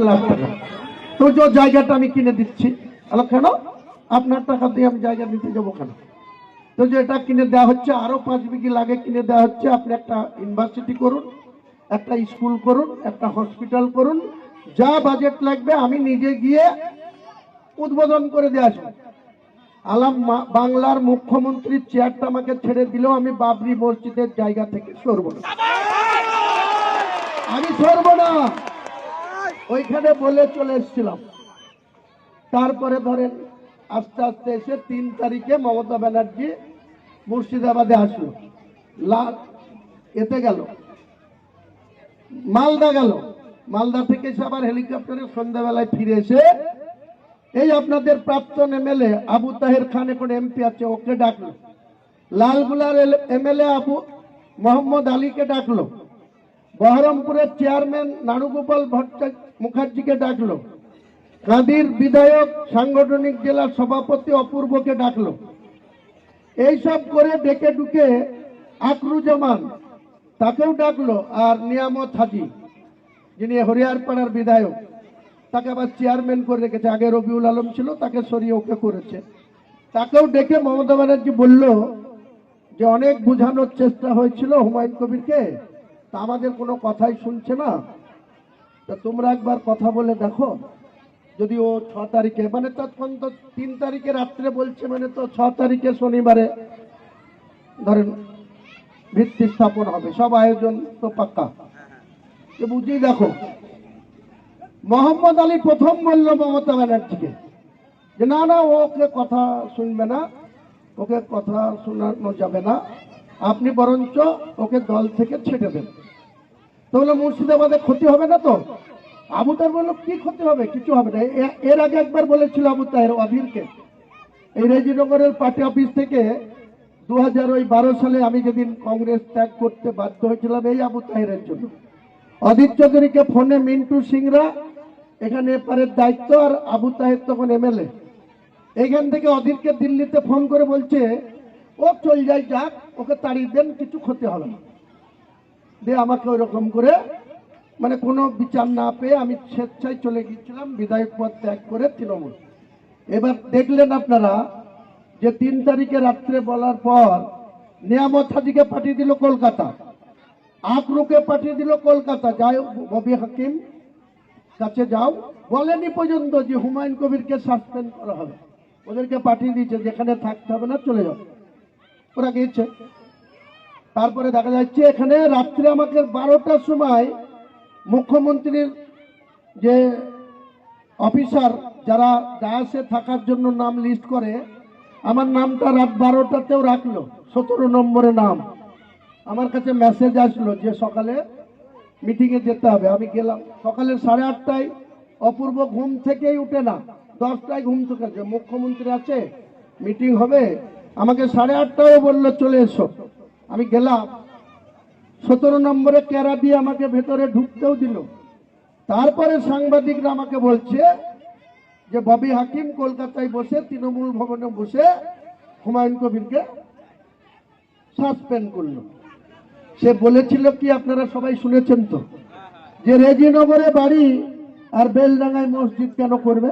লাখ টাকা। তো যে জায়গাটা আমি কিনে দিচ্ছি, কেন আপনার টাকা দিয়ে আমি জায়গা নিতে যাবো কেন? তো যেটা কিনে দেওয়া হচ্ছে আরো 5 বিঘি লাগে কিনে দেওয়া হচ্ছে। আপনি একটা ইউনিভার্সিটি করুন, একটা স্কুল করুন, একটা হসপিটাল করুন, যা বাজেট লাগবে আমি নিজে গিয়ে উদ্বোধন করে দিয়ে আসবো। বাংলার মুখ্যমন্ত্রীর চেয়ারটা আমাকে ছেড়ে দিলেও আমি বাবরি মসজিদের জায়গা থেকে সরব না, আমি সরব না। ওইখানে বলে চলে এসেছিলাম। তারপরে ধরেন আস্তে আস্তে এসে 3 তারিখে মমতা ব্যানার্জি মুর্শিদাবাদে আসলো, এতে গেল মালদা, মালদা থেকে এসে আবার হেলিকপ্টারে সন্ধ্যাবেলায় ফিরে এসে এই আপনাদের প্রাক্তন এমএলএ আবু তাহের খান, এখন এমপি আছে, ওকে ডাকলো। লালগুলার এমএলএ আবু মোহাম্মদ আলীকে ডাকলো। বহরমপুরের চেয়ারম্যান নানুগোপাল মুখার্জিকে ডাকলো। কাঁদির বিধায়ক সাংগঠনিক জেলার সভাপতি অপূর্বকে ডাকলো। এইসব করে ডেকে ডুকে আকরুজ্জামান তাকেও ডাকলো। আর নিয়ামত হাজি, যিনি হরিয়ারপাড়ার বিধায়ক, তাকে আবার চেয়ারম্যান করে রেখেছে। আগে রবিউল আলম ছিল, তাকে সরিয়ে ওকে করেছে। তাকেও ডেকে মমতা ব্যানার্জি বলল যে অনেক বোঝানোর চেষ্টা হয়েছিল হুমায়ুন কবিরকে, তা আমাদের কোনো কথাই শুনছে না, তা তোমরা একবার কথা বলে দেখো। যদি ও 6 তারিখে, মানে তখন তো 3 তারিখে রাত্রে বলছে, মানে তো 6 তারিখে শনিবারে ধরেন ভিত্তি স্থাপন হবে, সব আয়োজন তো পাক্কা। বুঝেই দেখো, মোহাম্মদ আলী প্রথম বলল মমতা ব্যানার্জিকে যে না না, ওকে কথা শুনবে না, ওকে কথা শোনানো যাবে না, আপনি বরঞ্চ ওকে দল থেকে ছেড়ে দেন। তো বললো মুর্শিদাবাদে ক্ষতি হবে না তো? আবু তাহের বললো কি ক্ষতি হবে, কিছু হবে না। এর আগে একবার বলেছিল আবু তাহের অধীরকে, এই রেজিনগরের পার্টি অফিস থেকে 2012 সালে আমি যেদিন কংগ্রেস ত্যাগ করতে বাধ্য হয়েছিলাম এই আবু তাহেরের জন্য, অধীর চৌধুরীকে ফোনে মিন্টু সিংরা এখানে এপারের দায়িত্ব, আর আবু তাহের তখন এমএলএ, এইখান থেকে অধীরকে দিল্লিতে ফোন করে বলছে ও চল যাই, যাক, ওকে তাড়িয়ে দেন, কিছু ক্ষতি হবে না। দিয়ে আমাকে ওই রকম করে, মানে কোনো বিচার না পেয়ে আমি স্বেচ্ছায় চলে গিয়েছিলাম বিধায়ক পদ ত্যাগ করে তৃণমূল। এবার দেখলেন আপনারা যে 3 তারিখে রাত্রে বলার পর নিয়ামত হাজিকে পাঠিয়ে দিল কলকাতা, আকরুকে পাঠিয়ে দিল কলকাতা, যাও ববি হাকিম কাছে যাও, বলেনি পর্যন্ত যে হুমায়ুন কবিরকে সাসপেন্ড করা হবে, ওদেরকে পাঠিয়ে দিয়েছে, যেখানে থাকতে হবে না চলে যাও, ওরা গিয়েছে। তারপরে দেখা যাচ্ছে এখানে রাত্রে আমাকে 12টার সময় মুখ্যমন্ত্রীর যে অফিসার যারা ডায়াসে থাকার জন্য নাম লিস্ট করে, আমার নামটা রাত 12টাতেও রাখলো, 17 নম্বরে নাম। আমার কাছে মেসেজ আসলো যে সকালে মিটিংয়ে যেতে হবে। আমি গেলাম সকালে 8:30টায়। অপূর্ব ঘুম থেকেই উঠে না, 10টায় ঘুম থেকে, মুখ্যমন্ত্রী আছে, মিটিং হবে, আমাকে 8:30টায় বললো চলে এসো। আমি গেলাম, 17 নম্বরে ক্যারা দিয়ে আমাকে ভেতরে ঢুকতেও দিল। তারপরে সাংবাদিকরা আমাকে বলছে যে ববি হাকিম কলকাতায় বসে তৃণমূল ভবনে বসে হুমায়ুন কবিরকে সাসপেন্ড করলো। সে বলেছিল কি আপনারা সবাই শুনেছেন তো, যে রেজিনগরে বাড়ি আর বেলডাঙ্গায় মসজিদ কেন করবে?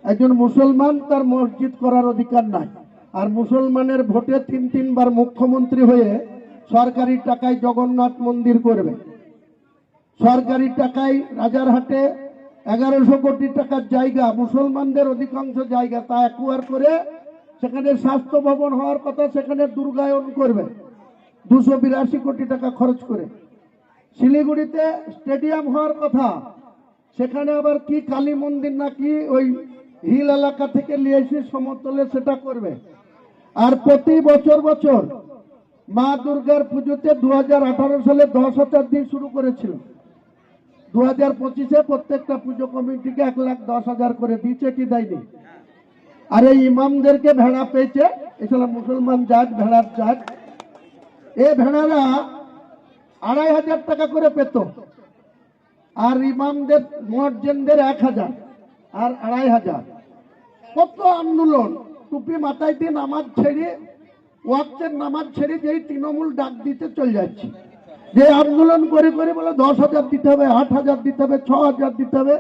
একজন মুসলমান, তার মসজিদ করার অধিকার নাই। আর মুসলমানের ভোটে 3 বার মুখ্যমন্ত্রী হয়ে সরকারি টাকায় জগন্নাথ মন্দির করবে, সরকারি টাকায় রাজারহাটে 1100 কোটি টাকার জায়গা, মুসলমানদের অধিকাংশ জায়গা, তা অ্যাকুয়ার করে সেখানে স্বাস্থ্য ভবন হওয়ার কথা, সেখানে দুর্গায়ন করবে 282 কোটি টাকা খরচ করে। শিলিগুড়িতে স্টেডিয়াম হওয়ার কথা, সেখানে আবার কি কালী মন্দির নাকি ওই হিল এলাকা থেকে নিয়ে এসে সমতলে সেটা করবে। আর প্রতি বছর মা দুর্গার পুজোতে 2018 সালে 10,000 দিয়ে শুরু করেছিল, 2025-এ প্রত্যেকটা পুজো কমিটিকে 1,10,000 করে দিয়েছে কি দেয়নি? আর এই ইমামদেরকে ভেড়া পেয়েছে, এছাড়া মুসলমান জাত, ভেড়ার জাত, এই ভেড়ারা 2,500 টাকা করে পেত, আর ইমামদের মুয়াজ্জিনদের 1,000 আর 2,500। কত আন্দোলন, টুপি মাথায় দিয়ে নামাজ ছেড়ে, ওয়াক্তের নামাজ ছেড়ে যেই তৃণমূল ডাক দিতে চলে যাচ্ছে। যে আন্দোলন করে করে বলে 10,000 দিতে হবে, 8,000 দিতে হবে, 6,000 দিতে হবে।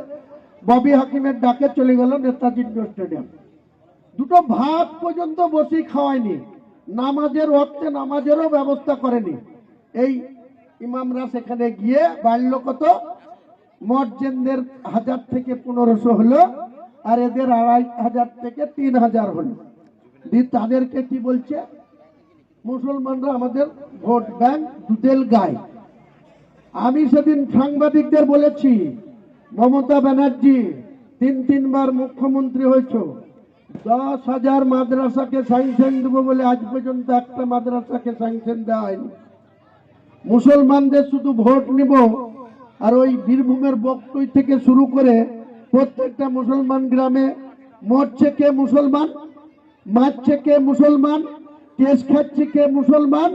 ববি হাকিমের ডাকে চলে গেল নেতাজি ইন্ডোর স্টেডিয়াম। দুটো ভাত পর্যন্ত বসে খাওয়ায়নি, নামাজের ওয়াক্তে নামাজেরও ব্যবস্থা করেনি। এই ইমামরা সেখানে গিয়ে বাড়লো কত, মর্জেনদের 1000 থেকে 1500 হলো, আর এদের 2500 থেকে 3000 হলো। দিয়ে তাদেরকে কি বলছে, মুসলমানরা আমাদের ভোট ব্যাংক, দুধেল গায়। আমি সেদিন সাংবাদিকদের বলেছি, মমতা ব্যানার্জি 3বার মুখ্যমন্ত্রী হয়েছ, 10,000 মাদ্রাসাকে স্যাংশন দেবো বলে আজ পর্যন্ত একটা মাদ্রাসাকে স্যাংশন দেওয়া হয়নি। মুসলমানদের শুধু ভোট নিব, আর ওই বীরভূমের বক্তব্য থেকে শুরু করে প্রত্যেকটা মুসলমান গ্রামে মরছে কে মুসলমান, মারছে কে মুসলমান, কেস খাচ্ছে কে মুসলমান,